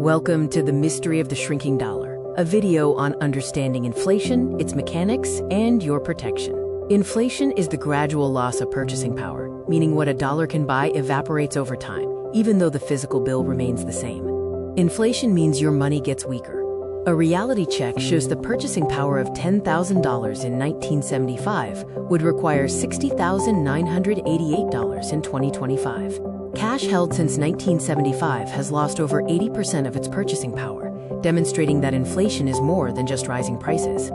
Welcome to the Mystery of the Shrinking Dollar, a video on understanding inflation, its mechanics, and your protection. Inflation is the gradual loss of purchasing power, meaning what a dollar can buy evaporates over time, even though the physical bill remains the same. Inflation means your money gets weaker. A reality check shows the purchasing power of $10,000 in 1975 would require $60,988 in 2025. Cash held since 1975 has lost over 80% of its purchasing power, demonstrating that inflation is more than just rising prices.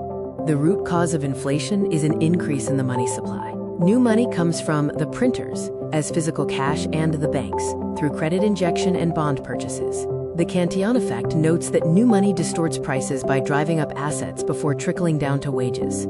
The root cause of inflation is an increase in the money supply. New money comes from the printers, as physical cash, and the banks, through credit injection and bond purchases. The Cantillon effect notes that new money distorts prices by driving up assets before trickling down to wages.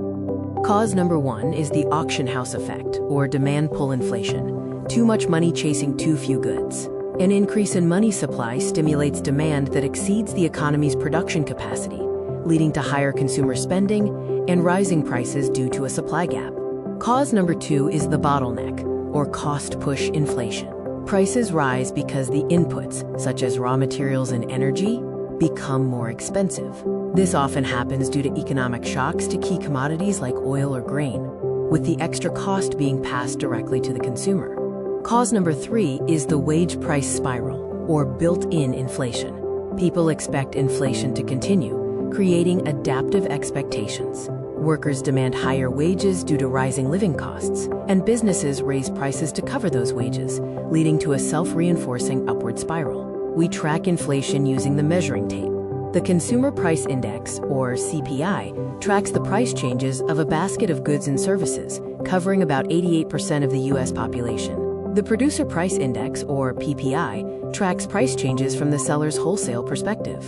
Cause number one is the auction house effect, or demand pull inflation. Too much money chasing too few goods. An increase in money supply stimulates demand that exceeds the economy's production capacity, leading to higher consumer spending and rising prices due to a supply gap. Cause number two is the bottleneck, or cost-push inflation. Prices rise because the inputs, such as raw materials and energy, become more expensive. This often happens due to economic shocks to key commodities like oil or grain, with the extra cost being passed directly to the consumer. Cause number three is the wage price spiral, or built-in inflation. People expect inflation to continue, creating adaptive expectations. Workers demand higher wages due to rising living costs, and businesses raise prices to cover those wages, leading to a self-reinforcing upward spiral. We track inflation using the measuring tape. The Consumer Price Index, or CPI, tracks the price changes of a basket of goods and services, covering about 88% of the U.S. population. The Producer Price Index, or PPI, tracks price changes from the seller's wholesale perspective.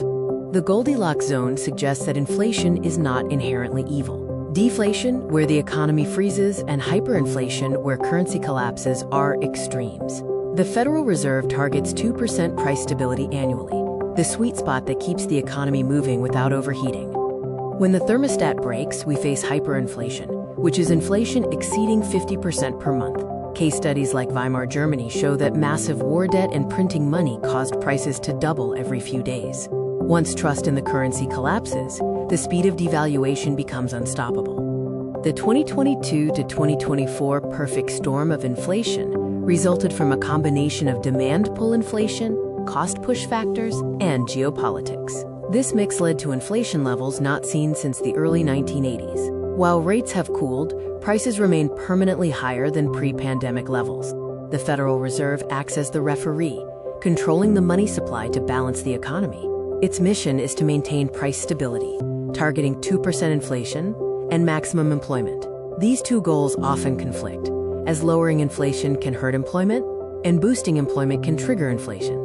The Goldilocks zone suggests that inflation is not inherently evil. Deflation, where the economy freezes, and hyperinflation, where currency collapses, are extremes. The Federal Reserve targets 2% price stability annually, the sweet spot that keeps the economy moving without overheating. When the thermostat breaks, we face hyperinflation, which is inflation exceeding 50% per month. Case studies like Weimar Germany show that massive war debt and printing money caused prices to double every few days. Once trust in the currency collapses, the speed of devaluation becomes unstoppable. The 2022 to 2024 perfect storm of inflation resulted from a combination of demand pull inflation, cost push factors, and geopolitics. This mix led to inflation levels not seen since the early 1980s. While rates have cooled, prices remain permanently higher than pre-pandemic levels. The Federal Reserve acts as the referee, controlling the money supply to balance the economy. Its mission is to maintain price stability, targeting 2% inflation and maximum employment. These two goals often conflict, as lowering inflation can hurt employment and boosting employment can trigger inflation.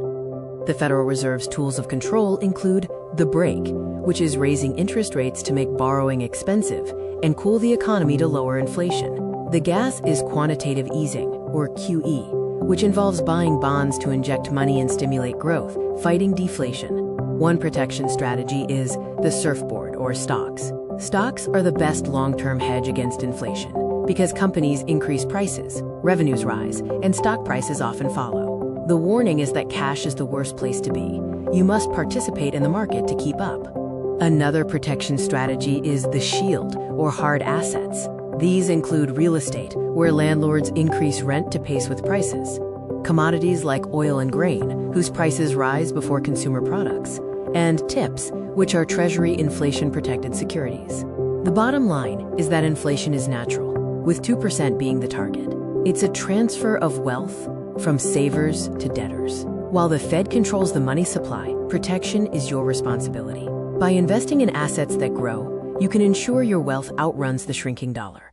The Federal Reserve's tools of control include the brake, which is raising interest rates to make borrowing expensive and cool the economy to lower inflation. The gas is quantitative easing, or QE, which involves buying bonds to inject money and stimulate growth, fighting deflation. One protection strategy is the surfboard, or stocks. Stocks are the best long-term hedge against inflation because companies increase prices, revenues rise, and stock prices often follow. The warning is that cash is the worst place to be. You must participate in the market to keep up. Another protection strategy is the shield, or hard assets. These include real estate, where landlords increase rent to pace with prices, commodities like oil and grain, whose prices rise before consumer products, and TIPS, which are Treasury inflation-protected securities. The bottom line is that inflation is natural, with 2% being the target. It's a transfer of wealth from savers to debtors. While the Fed controls the money supply, protection is your responsibility. By investing in assets that grow, you can ensure your wealth outruns the shrinking dollar.